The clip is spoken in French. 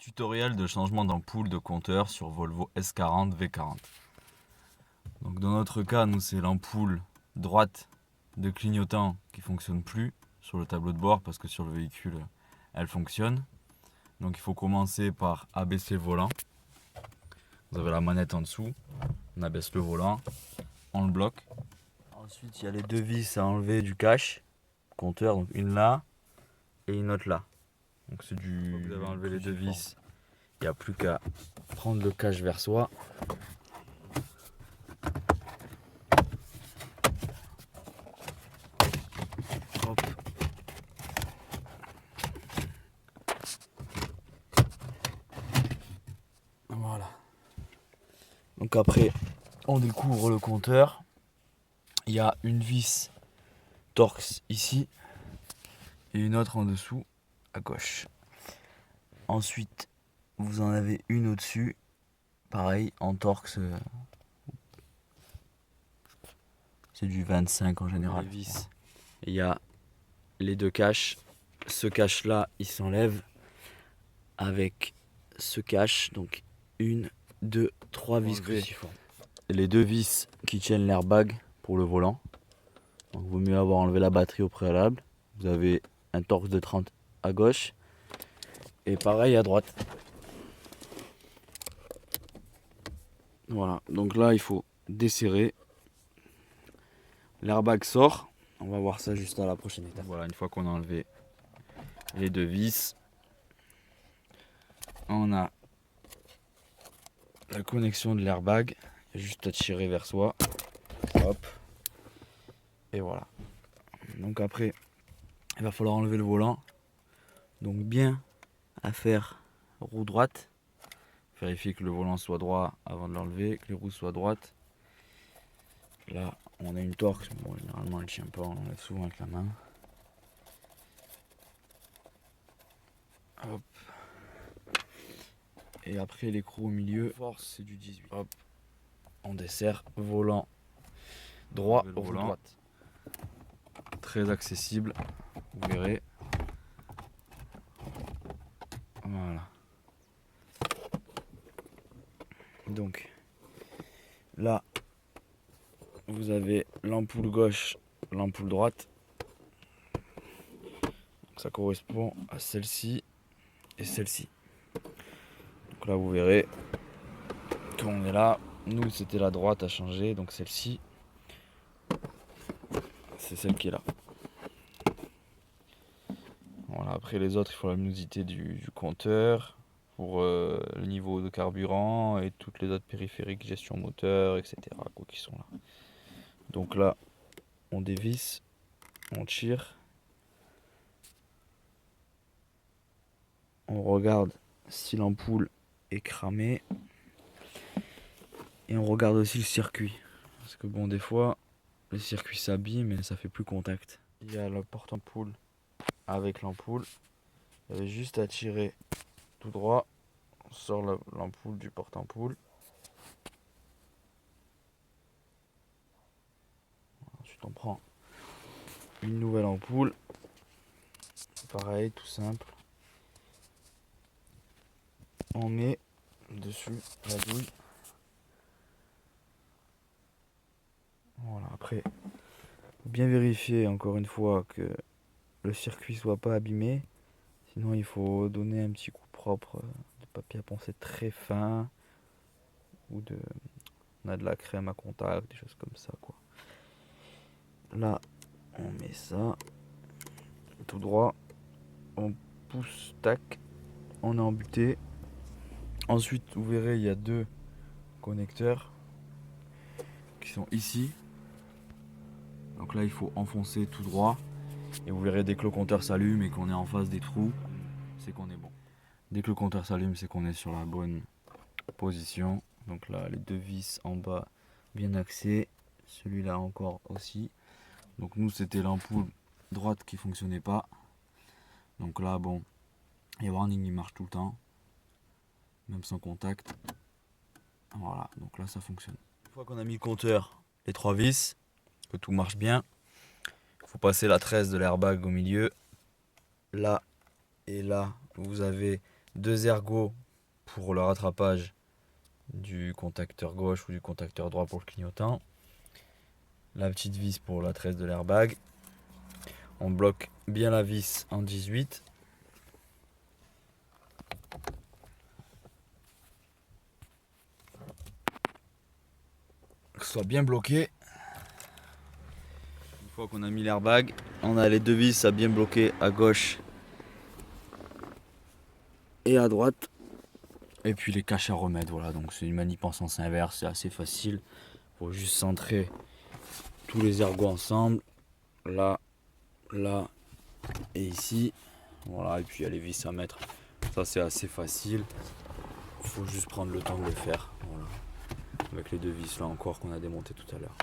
Tutoriel de changement d'ampoule de compteur sur Volvo S40 V40. Donc dans notre cas, nous c'est l'ampoule droite de clignotant qui fonctionne plus sur le tableau de bord parce que sur le véhicule elle fonctionne. Donc il faut commencer par abaisser le volant. Vous avez la manette en dessous, on abaisse le volant, on le bloque. Ensuite il y a les deux vis à enlever du cache compteur, donc une là et une autre là. Donc c'est du. Vous avez enlevé les deux vis. Il n'y a plus qu'à prendre le cache vers soi. Hop. Voilà. Donc après, on découvre le compteur. Il y a une vis Torx ici et une autre en dessous à gauche. Ensuite, vous en avez une au-dessus, pareil en Torx. C'est du 25 en général. Les vis. Il y a les deux caches. Ce cache là, il s'enlève avec ce cache. Donc une, deux, trois vis cruciformes. Les deux vis qui tiennent l'airbag pour le volant. Donc vaut mieux avoir enlevé la batterie au préalable. Vous avez un Torx de 30 à gauche et pareil à droite. Voilà, donc là il faut desserrer. L'airbag sort. On va voir ça juste à la prochaine étape. Voilà, une fois qu'on a enlevé les deux vis, on a la connexion de l'airbag. Juste à tirer vers soi. Hop. Et voilà. Donc après, il va falloir enlever le volant. Donc bien à faire roue droite. Vérifier que le volant soit droit avant de l'enlever, que les roues soient droites. Là, on a une Torx. Bon, généralement, elle ne tient pas. On l'enlève souvent avec la main. Hop. Et après, l'écrou au milieu. Force, c'est du 18. Hop. On dessert. Volant droit, roue droite. Très accessible. Vous verrez. Voilà. Donc, là, vous avez l'ampoule gauche, l'ampoule droite. Donc, ça correspond à celle-ci et celle-ci. Donc là, vous verrez qu'on est là. Nous, c'était la droite à changer, donc celle-ci, c'est celle qui est là. Voilà, après les autres, il faut la luminosité du compteur pour le niveau de carburant et toutes les autres périphériques, gestion moteur, etc. quoi, qui sont là. Donc là, on dévisse, on tire, on regarde si l'ampoule est cramée et on regarde aussi le circuit. Parce que bon, des fois, le circuit s'abîme et ça fait plus contact. Il y a le porte-ampoule avec l'ampoule. Il y avait juste à tirer tout droit. On sort l'ampoule du porte-ampoule. Ensuite, on prend une nouvelle ampoule. Pareil, tout simple. On met dessus la douille. Voilà, après, bien vérifier encore une fois que le circuit soit pas abîmé. Sinon, il faut donner un petit coup propre de papier à poncer très fin. Ou on a de la crème à contact, des choses comme ça, quoi. Là, on met ça tout droit. On pousse, tac. On est embuté. Ensuite, vous verrez, il y a deux connecteurs qui sont ici. Donc là, il faut enfoncer tout droit. Et vous verrez, dès que le compteur s'allume et qu'on est en face des trous, c'est qu'on est bon. Dès que le compteur s'allume, c'est qu'on est sur la bonne position. Donc là, les deux vis en bas bien axées. Celui-là encore aussi. Donc nous, c'était l'ampoule droite qui fonctionnait pas. Donc là, bon, les warnings, ils marchent tout le temps. Même sans contact. Voilà, donc là, ça fonctionne. Une fois qu'on a mis le compteur, les trois vis, que tout marche bien, il faut passer la tresse de l'airbag au milieu. Là et là, vous avez 2 ergots pour le rattrapage du contacteur gauche ou du contacteur droit pour le clignotant. La petite vis pour la tresse de l'airbag. On bloque bien la vis en 18. Que ce soit bien bloqué. Une fois qu'on a mis l'airbag, on a les 2 vis à bien bloquer à gauche et à droite. Et puis les caches à remettre, voilà, donc c'est une manip en sens inverse, c'est assez facile. Faut juste centrer tous les ergots ensemble, là, là et ici. Voilà, et puis il y a les vis à mettre. Ça c'est assez facile. Faut juste prendre le temps de le faire. Voilà. Avec les 2 vis là encore qu'on a démonté tout à l'heure.